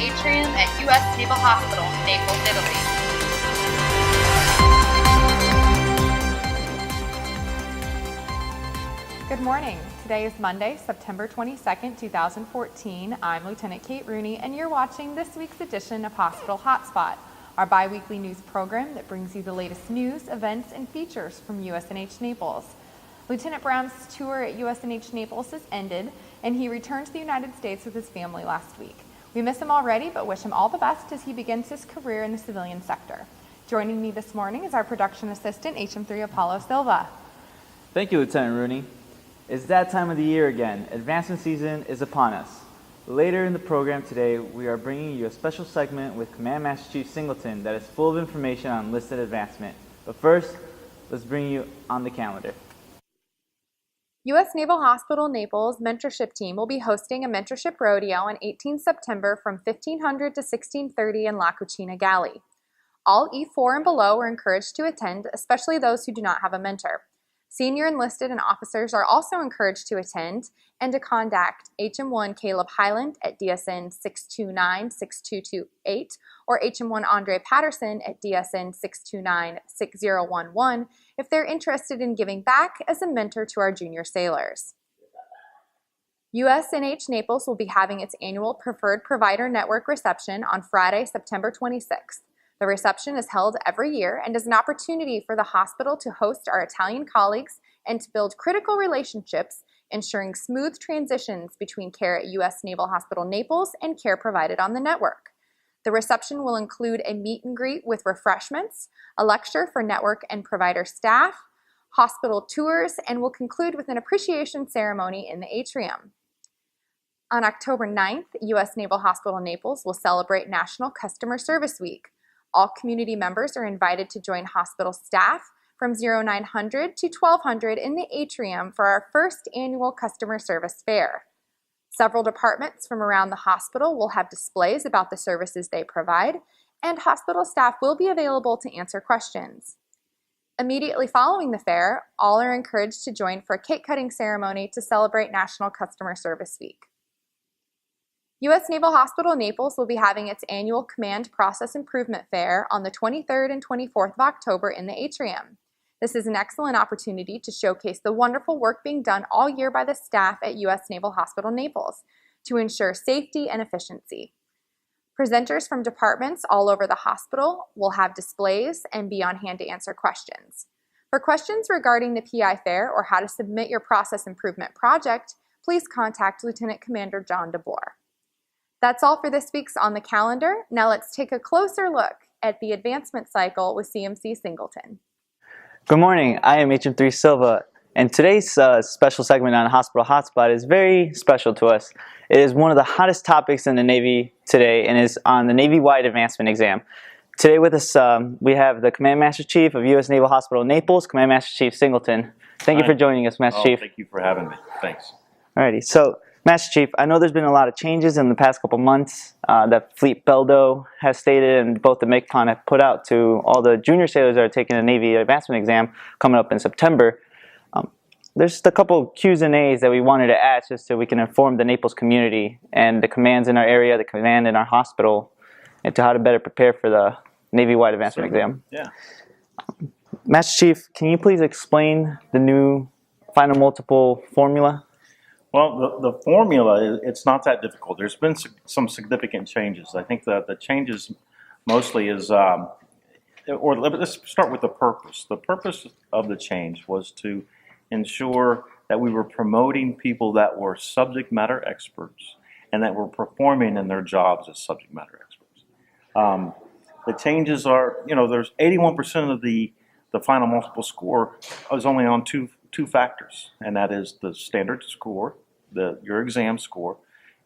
atrium at U.S. Naval Hospital, Naples, Italy. Good morning. Today is Monday, September 22nd, 2014. I'm Lieutenant Kate Rooney, and you're watching this week's edition of Hospital Hotspot, our bi-weekly news program that brings you the latest news, events, and features from USNH Naples. Lieutenant Brown's tour at USNH Naples has ended, and he returned to the United States with his family last week. We miss him already, but wish him all the best as he begins his career in the civilian sector. Joining me this morning is our production assistant, HM3 Apollo Silva. Thank you, Lieutenant Rooney. It's that time of the year again. Advancement season is upon us. Later in the program today, we are bringing you a special segment with Command Master Chief Singleton that is full of information on enlisted advancement. But first, let's bring you on the calendar. U.S. Naval Hospital Naples mentorship team will be hosting a mentorship rodeo on 18 September from 1500 to 1630 in La Cucina Galley. All E4 and below are encouraged to attend, especially those who do not have a mentor. Senior enlisted and officers are also encouraged to attend and to contact HM1 Caleb Highland at DSN 629-6228 or HM1 Andre Patterson at DSN 629-6011 if they're interested in giving back as a mentor to our junior sailors. USNH Naples will be having its annual Preferred Provider Network reception on Friday, September 26th. The reception is held every year and is an opportunity for the hospital to host our Italian colleagues and to build critical relationships, ensuring smooth transitions between care at U.S. Naval Hospital Naples and care provided on the network. The reception will include a meet and greet with refreshments, a lecture for network and provider staff, hospital tours, and will conclude with an appreciation ceremony in the atrium. On October 9th, U.S. Naval Hospital Naples will celebrate National Customer Service Week. All community members are invited to join hospital staff from 0900 to 1200 in the atrium for our first annual customer service fair. Several departments from around the hospital will have displays about the services they provide, and hospital staff will be available to answer questions. Immediately following the fair, all are encouraged to join for a cake cutting ceremony to celebrate National Customer Service Week. U.S. Naval Hospital Naples will be having its annual Command Process Improvement Fair on the 23rd and 24th of October in the atrium. This is an excellent opportunity to showcase the wonderful work being done all year by the staff at U.S. Naval Hospital Naples to ensure safety and efficiency. Presenters from departments all over the hospital will have displays and be on hand to answer questions. For questions regarding the PI Fair or how to submit your process improvement project, please contact Lieutenant Commander John DeBoer. That's all for this week's On the Calendar. Now let's take a closer look at the advancement cycle with CMC Singleton. Good morning. I am HM3 Silva, and today's special segment on Hospital Hotspot is very special to us. It is one of the hottest topics in the Navy today and is on the Navy-wide advancement exam. Today with us, we have the Command Master Chief of U.S. Naval Hospital Naples, Command Master Chief Singleton. Thank you for joining us, Master Chief. Thank you for having me. Thanks. Alrighty, so Master Chief, I know there's been a lot of changes in the past couple months that Fleet Beldo has stated and both the MCPON have put out to all the junior sailors that are taking the Navy advancement exam coming up in September. There's just a couple Q's and A's that we wanted to add just so we can inform the Naples community and the commands in our area, the command in our hospital, and to how to better prepare for the Navy-wide advancement exam. Yeah. Master Chief, can you please explain the new final multiple formula? Well, the formula, it's not that difficult. There's been some significant changes. I think that the changes mostly is, or let's start with the purpose. The purpose of the change was to ensure that we were promoting people that were subject matter experts and that were performing in their jobs as subject matter experts. The changes are, there's 81% of the final multiple score is only on two factors, and that is the standard score, your exam score,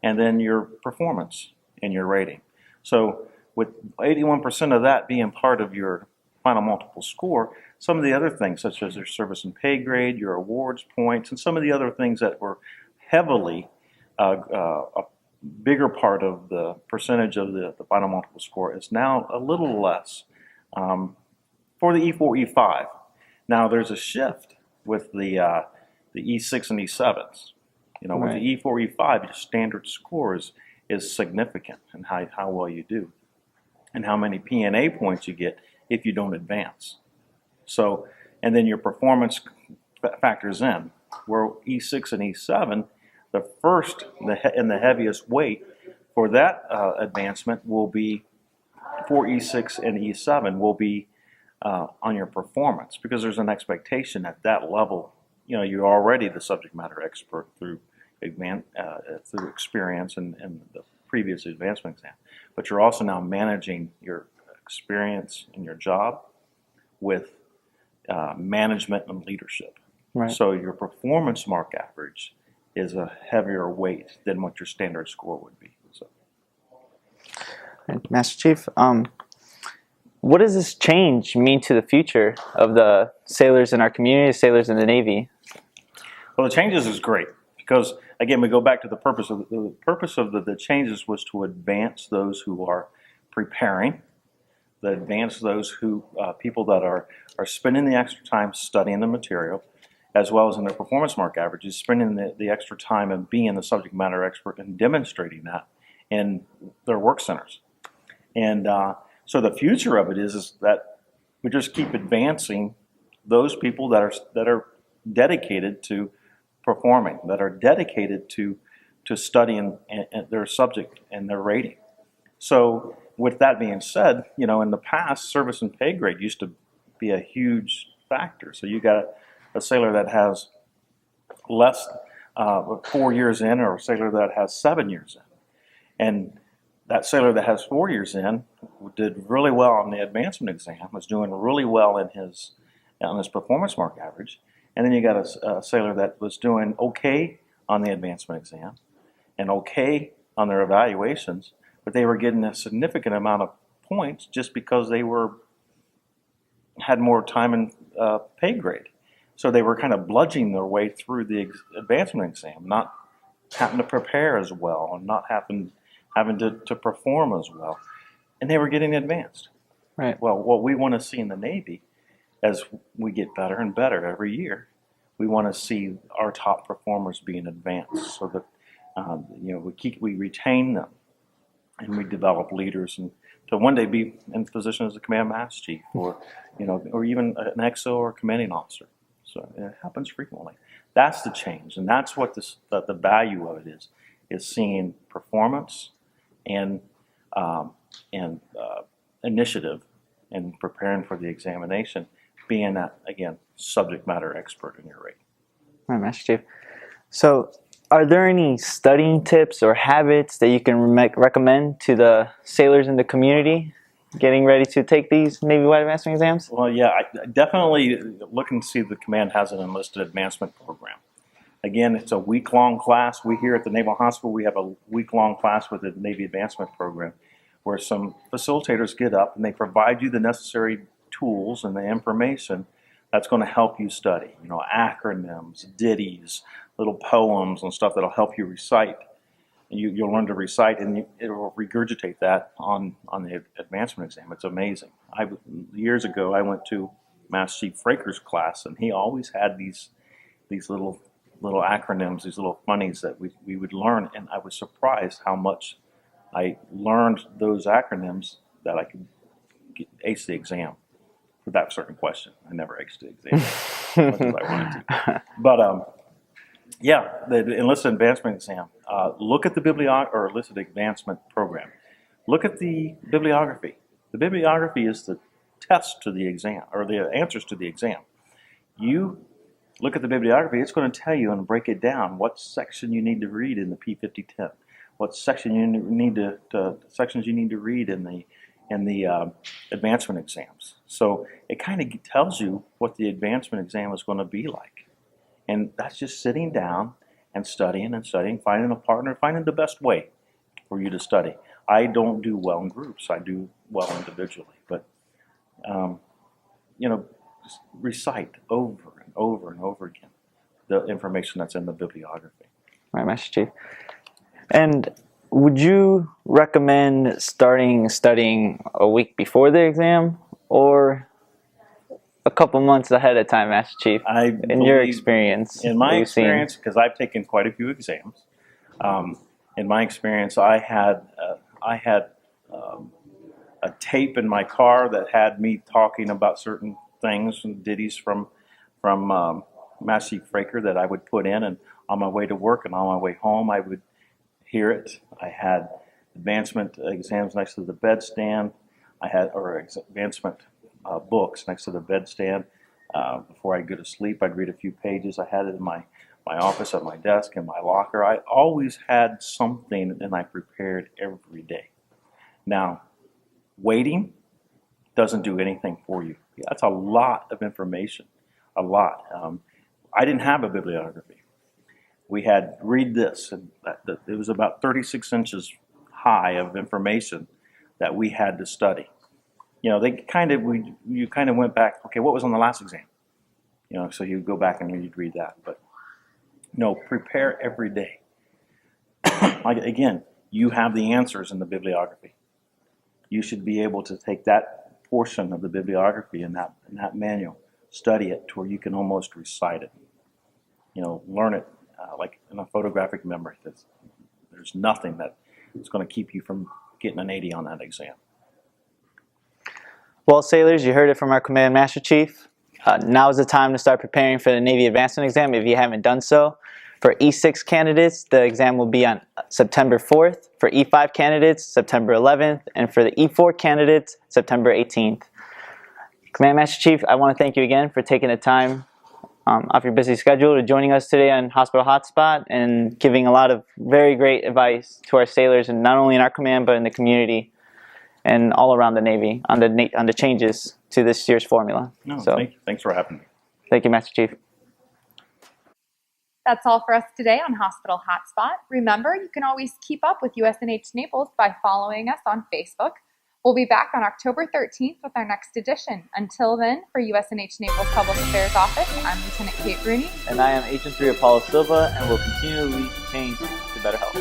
and then your performance and your rating. So with 81% of that being part of your final multiple score, some of the other things such as your service and pay grade, your awards points, and some of the other things that were heavily a bigger part of the percentage of the final multiple score is now a little less for the E4, E5. Now there's a shift with the E6 and E7s. With the E4, E5, your standard score is is significant in how well you do and how many P&A points you get if you don't advance. So, and then your performance factors in, where E6 and E7, the heaviest weight for that advancement will be, for E6 and E7 will be on your performance, because there's an expectation at that level. You're already the subject matter expert through experience and the previous advancement exam, but you're also now managing your experience in your job with management and leadership. Right. So your performance mark average is a heavier weight than what your standard score would be. So, Master Chief, what does this change mean to the future of the sailors in our community, sailors in the Navy? Well, the changes is great because, again, we go back to the purpose of the changes was to advance those who are preparing, to advance those who people that are spending the extra time studying the material, as well as in their performance mark averages, spending the extra time and being the subject matter expert and demonstrating that in their work centers. And so the future of it is that we just keep advancing those people that are dedicated to performing, that are dedicated to studying their subject and their rating. So with that being said, in the past, service and pay grade used to be a huge factor. So you got a sailor that has less 4 years in, or a sailor that has 7 years in. And that sailor that has 4 years in did really well on the advancement exam, was doing really well on his performance mark average. And then you got a sailor that was doing okay on the advancement exam and okay on their evaluations, but they were getting a significant amount of points just because they had more time in pay grade. So they were kind of bludgeoning their way through the advancement exam, not having to prepare as well, and not having to perform as well. And they were getting advanced. Right. Well, what we want to see in the Navy, as we get better and better every year, we want to see our top performers being advanced, so that we retain them, and we develop leaders, and to one day be in position as a command master chief, or even an XO or commanding officer. So it happens frequently. That's the change, and that's what the value of it is seeing performance and initiative and preparing for the examination, being that, again, subject matter expert in your rate. All right, Master Chief. So are there any studying tips or habits that you can recommend to the sailors in the community getting ready to take these Navy-wide advancement exams? Well, yeah, I definitely look and see the command has an enlisted advancement program. Again, it's a week-long class. We here at the Naval Hospital, we have a week-long class with the Navy Advancement Program where some facilitators get up and they provide you the necessary tools and the information that's going to help you study. Acronyms, ditties, little poems and stuff that'll help you recite. And you'll learn to recite, and it will regurgitate that on the advancement exam. It's amazing. Years ago, I went to Master Chief Fraker's class, and he always had these little acronyms, these little funnies that we would learn, and I was surprised how much I learned those acronyms that I could ace the exam for that certain question. I never aced the exam as much as I wanted to. But yeah, the enlisted advancement exam. Look at the enlisted advancement program. Look at the bibliography. The bibliography is the test to the exam, or the answers to the exam. You look at the bibliography, it's going to tell you and break it down what section you need to read in the P5010, what section sections you need to read in the advancement exams. So it kind of tells you what the advancement exam is going to be like. And that's just sitting down and studying, finding a partner, finding the best way for you to study. I don't do well in groups. I do well individually. But, just recite over and over and over again the information that's in the bibliography. All right, Master Chief. And would you recommend studying a week before the exam or a couple months ahead of time, Master Chief? In your experience? In my experience, because I've taken quite a few exams, in my experience, I had a tape in my car that had me talking about certain things and ditties from Master Chief Fraker that I would put in, and on my way to work and on my way home, I would hear it. I had advancement exams next to the bedstand. I had advancement books next to the bedstand. Before I'd go to sleep, I'd read a few pages. I had it in my office, at my desk, in my locker. I always had something, and I prepared every day. Now, waiting doesn't do anything for you. That's a lot of information, a lot. I didn't have a bibliography. We had read this, and it was about 36 inches high of information that we had to study. You know, you kind of went back. Okay, what was on the last exam? You know, so you go back and you'd read that. But no, prepare every day. Again, you have the answers in the bibliography. You should be able to take that portion of the bibliography in that manual, study it to where you can almost recite it. You know, learn it like in a photographic memory. There's nothing that is going to keep you from getting an 80 on that exam. Well, sailors, you heard it from our Command Master Chief. Now is the time to start preparing for the Navy Advancement Exam if you haven't done so. For E6 candidates, the exam will be on September 4th. For E5 candidates, September 11th. And for the E4 candidates, September 18th. Command Master Chief, I want to thank you again for taking the time off your busy schedule to joining us today on Hospital Hotspot and giving a lot of very great advice to our sailors, and not only in our command but in the community and all around the Navy on the changes to this year's formula. No, so, thank you. Thanks for having me. Thank you, Master Chief. That's all for us today on Hospital Hotspot. Remember, you can always keep up with USNH Naples by following us on Facebook. We'll be back on October 13th with our next edition. Until then, for USNH Naples Public Affairs Office, I'm Lieutenant Kate Rooney. And I am Agent 3 Apollo Silva, and will continue to lead change to better health.